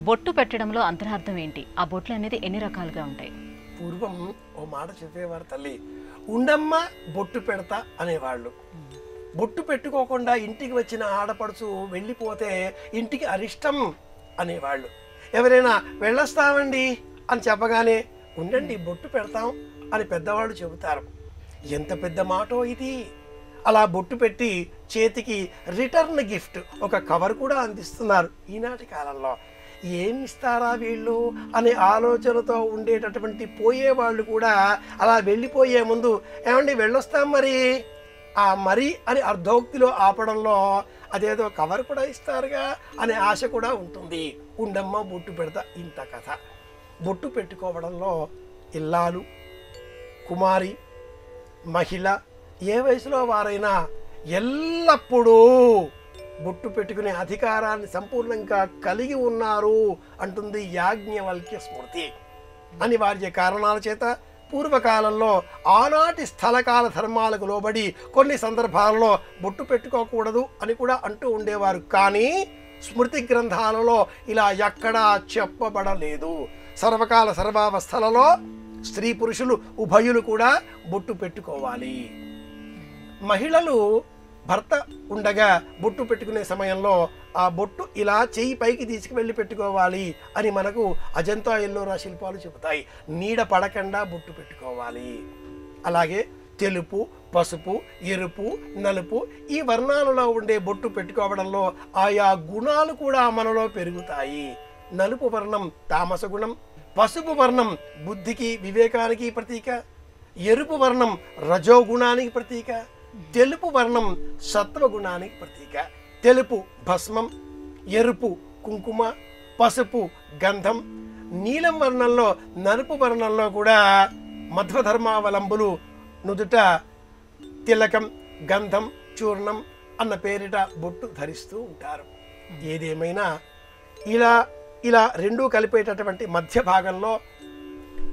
బొట్టు పెట్టడంలో అంతరార్థం ఏంటి? ఆ బొట్లు అనేది ఎన్ని రకాలుగా ఉంటాయి? పూర్వం ఓ మాట చెప్పేవారు తల్లి, ఉండమ్మ బొట్టు పెడతా అనేవాళ్ళు. బొట్టు పెట్టుకోకుండా ఇంటికి వచ్చిన ఆడపడుచు వెళ్ళిపోతే ఇంటికి అరిష్టం అనేవాళ్ళు. ఎవరైనా వెళ్ళొస్తామండి అని చెప్పగానే ఉండండి బొట్టు పెడతాం అని పెద్దవాళ్ళు చెబుతారు. ఎంత పెద్ద మాటో ఇది. అలా బొట్టు పెట్టి చేతికి రిటర్న్ గిఫ్ట్ ఒక కవర్ కూడా అందిస్తున్నారు ఈనాటి కాలంలో. ఏమి ఇస్తారా వీళ్ళు అనే ఆలోచనతో ఉండేటటువంటి పోయేవాళ్ళు కూడా అలా వెళ్ళిపోయే ముందు ఏమండి వెళ్ళొస్తాం మరి, ఆ మరి అని అర్ధోక్తిలో ఆపడంలో అదేదో కవర్ కూడా ఇస్తారుగా అనే ఆశ కూడా ఉంటుంది. ఉండమ్మ బొట్టు పెడతా, ఇంత కథ. బొట్టు పెట్టుకోవడంలో ఇల్లాలు, కుమారి, మహిళ ఏ వయసులో వారైనా ఎల్లప్పుడూ బొట్టు పెట్టుకునే అధికారాన్ని సంపూర్ణంగా కలిగి ఉన్నారు అంటుంది యాజ్ఞవల్క్య స్మృతి. అనివార్య కారణాల చేత పూర్వకాలంలో ఆనాటి స్థలకాల ధర్మాలకు లోబడి కొన్ని సందర్భాలలో బొట్టు పెట్టుకోకూడదు అని కూడా అంటూ ఉండేవారు. కానీ స్మృతి గ్రంథాలలో ఇలా ఎక్కడా చెప్పబడలేదు. సర్వకాల సర్వావస్థలలో స్త్రీ పురుషులు ఉభయులు కూడా బొట్టు పెట్టుకోవాలి. మహిళలు భర్త ఉండగా బొట్టు పెట్టుకునే సమయంలో ఆ బొట్టు ఇలా చెయ్యి పైకి తీసుకువెళ్ళి పెట్టుకోవాలి అని మనకు అజంతా ఎల్లోరా శిల్పాలు చెబుతాయి. నీడ పడకుండా బొట్టు పెట్టుకోవాలి. అలాగే తెలుపు, పసుపు, ఎరుపు, నలుపు ఈ వర్ణాలలో ఉండే బొట్టు పెట్టుకోవడంలో ఆయా గుణాలు కూడా మనలో పెరుగుతాయి. నలుపు వర్ణం తామస గుణం, పసుపు వర్ణం బుద్ధికి వివేకానికి ప్రతీక, ఎరుపు వర్ణం రజోగుణానికి ప్రతీక, తెలుపు వర్ణం సత్వగుణానికి ప్రతీక. తెలుపు భస్మం, ఎరుపు కుంకుమ, పసుపు గంధం, నీలం వర్ణంలో నలుపు వర్ణంలో కూడా మధ్వధర్మావలంబులు నుదుట తిలకం, గంధం, చూర్ణం అన్న పేరిట బొట్టు ధరిస్తూ ఉంటారు. ఏదేమైనా ఇలా రెండూ కలిపేటటువంటి మధ్య భాగంలో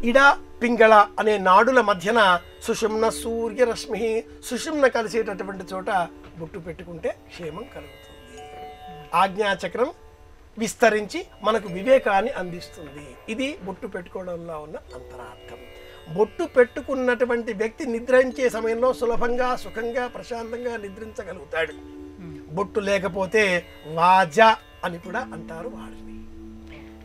ఇడ పింగళ అనే నాడుల మధ్యన సుషుమ్న సూర్యరశ్మి, సుషుమ్న కలిసేటటువంటి చోట బొట్టు పెట్టుకుంటే క్షేమం కలుగుతుంది. ఆజ్ఞాచక్రం విస్తరించి మనకు వివేకాన్ని అందిస్తుంది. ఇది బొట్టు పెట్టుకోవడంలో ఉన్న అంతరార్థం. బొట్టు పెట్టుకున్నటువంటి వ్యక్తి నిద్రించే సమయంలో సులభంగా, సుఖంగా, ప్రశాంతంగా నిద్రించగలుగుతాడు. బొట్టు లేకపోతే వాజ అని కూడా అంటారు వాళ్ళు.